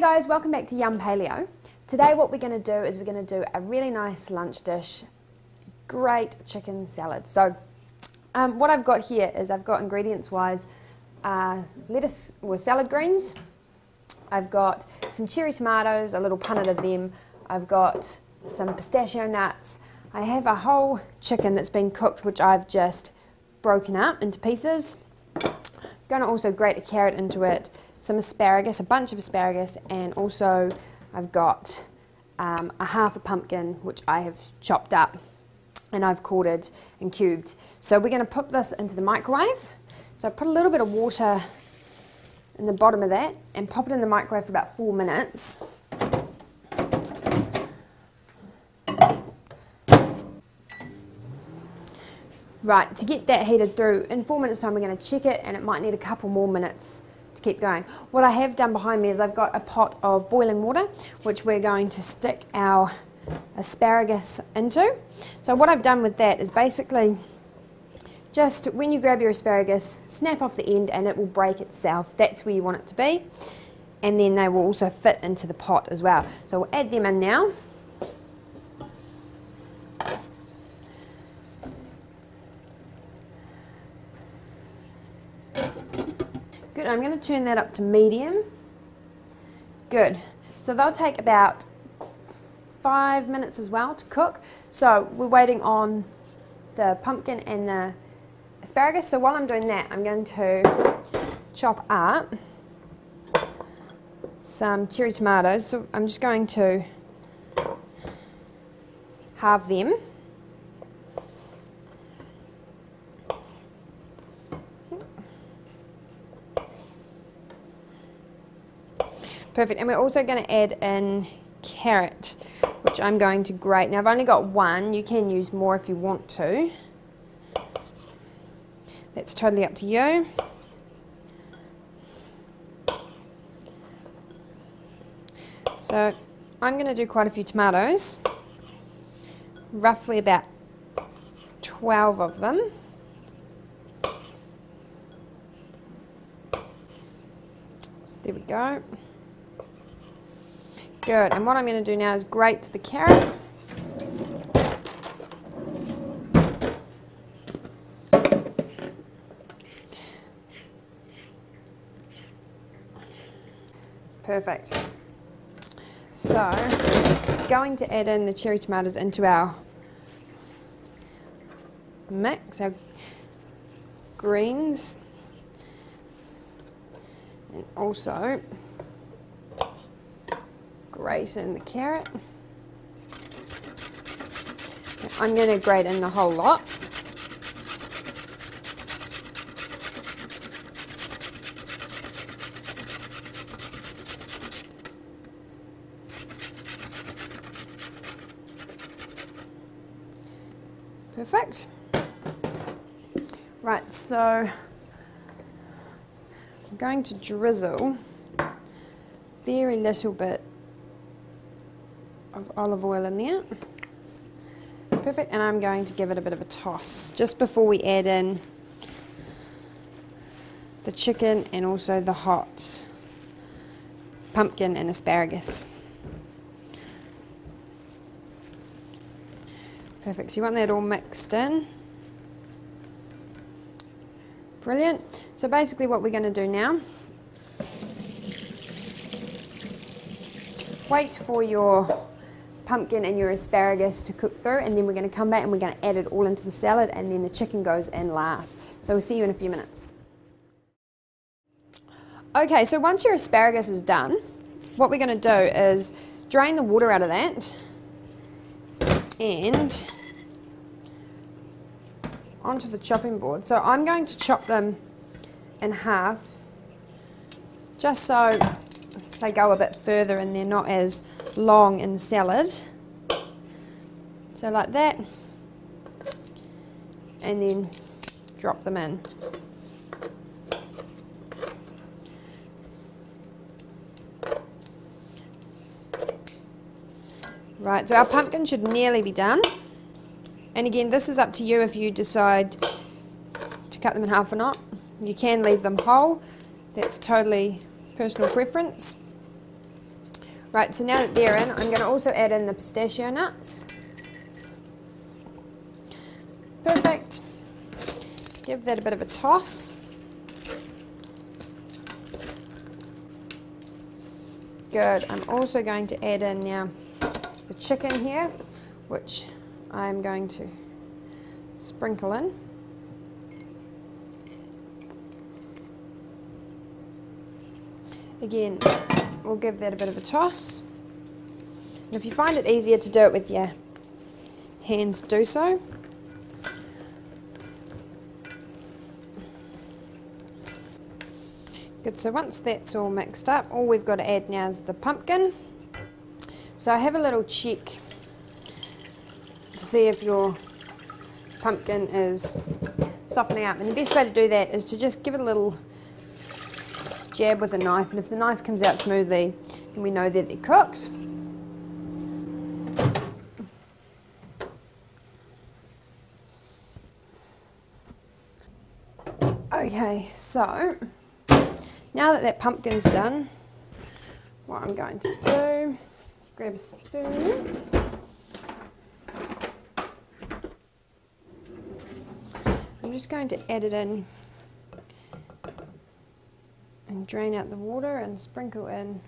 guys, welcome back to Yum Paleo. Today what we're going to do is we're going to do a really nice lunch dish, great chicken salad. So what I've got here is I've got ingredients wise lettuce or salad greens, I've got some cherry tomatoes, a little punnet of them, I've got some pistachio nuts, I have a whole chicken that's been cooked which I've just broken up into pieces. I'm going to also grate a carrot into it, some asparagus, a bunch of asparagus, and also I've got a half a pumpkin which I have chopped up and I've quartered and cubed. So we're going to put this into the microwave. So I put a little bit of water in the bottom of that and pop it in the microwave for about 4 minutes. Right, to get that heated through, in 4 minutes time we're going to check it and it might need a couple more minutes to keep going. What I have done behind me is I've got a pot of boiling water which we're going to stick our asparagus into. So what I've done with that is basically just when you grab your asparagus, snap off the end and it will break itself. That's where you want it to be. And then they will also fit into the pot as well. So we'll add them in now. Good, I'm going to turn that up to medium. Good, so they'll take about 5 minutes as well to cook. So we're waiting on the pumpkin and the asparagus. So while I'm doing that, I'm going to chop up some cherry tomatoes. So I'm just going to halve them. Perfect, and we're also going to add in carrot, which I'm going to grate. Now I've only got one, you can use more if you want to. That's totally up to you. So I'm going to do quite a few tomatoes, roughly about 12 of them. So there we go. Good, and what I'm going to do now is grate the carrot. Perfect. So, going to add in the cherry tomatoes into our mix, our greens, and also grate in the carrot. I'm going to grate in the whole lot. Perfect. Right, so I'm going to drizzle very little bit of olive oil in there. Perfect, and I'm going to give it a bit of a toss just before we add in the chicken and also the hot pumpkin and asparagus. Perfect, so you want that all mixed in. Brilliant. So basically what we're going to do now, wait for your pumpkin and your asparagus to cook through, and then we're going to come back and we're going to add it all into the salad, and then the chicken goes in last. So we'll see you in a few minutes. Okay, so once your asparagus is done, what we're going to do is drain the water out of that and onto the chopping board. So I'm going to chop them in half just so they go a bit further and they're not as long in the salad. So like that, and then drop them in. Right, so our pumpkin should nearly be done. And again, this is up to you if you decide to cut them in half or not. You can leave them whole. That's totally personal preference. Right, so now that they're in, I'm going to also add in the pistachio nuts. Perfect. Give that a bit of a toss. Good. I'm also going to add in now the chicken here, which I'm going to sprinkle in. Again, we'll give that a bit of a toss. And if you find it easier to do it with your hands, do so. Good, so once that's all mixed up, all we've got to add now is the pumpkin. So I have a little check to see if your pumpkin is softening up. And the best way to do that is to just give it a little jab with a knife, and if the knife comes out smoothly, then we know that they're cooked. Okay, so now that pumpkin's done, what I'm going to do, grab a spoon, I'm just going to add it in and drain out the water and sprinkle in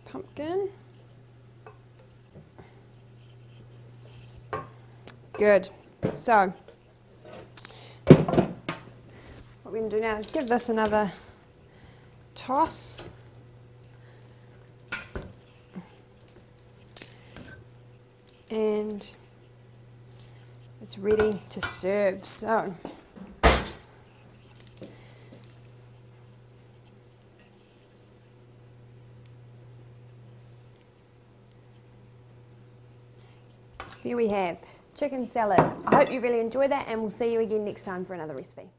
pumpkin. Good. So what we're going to do now is give this another toss. And it's ready to serve. So there we have chicken salad. I hope you really enjoy that, and we'll see you again next time for another recipe.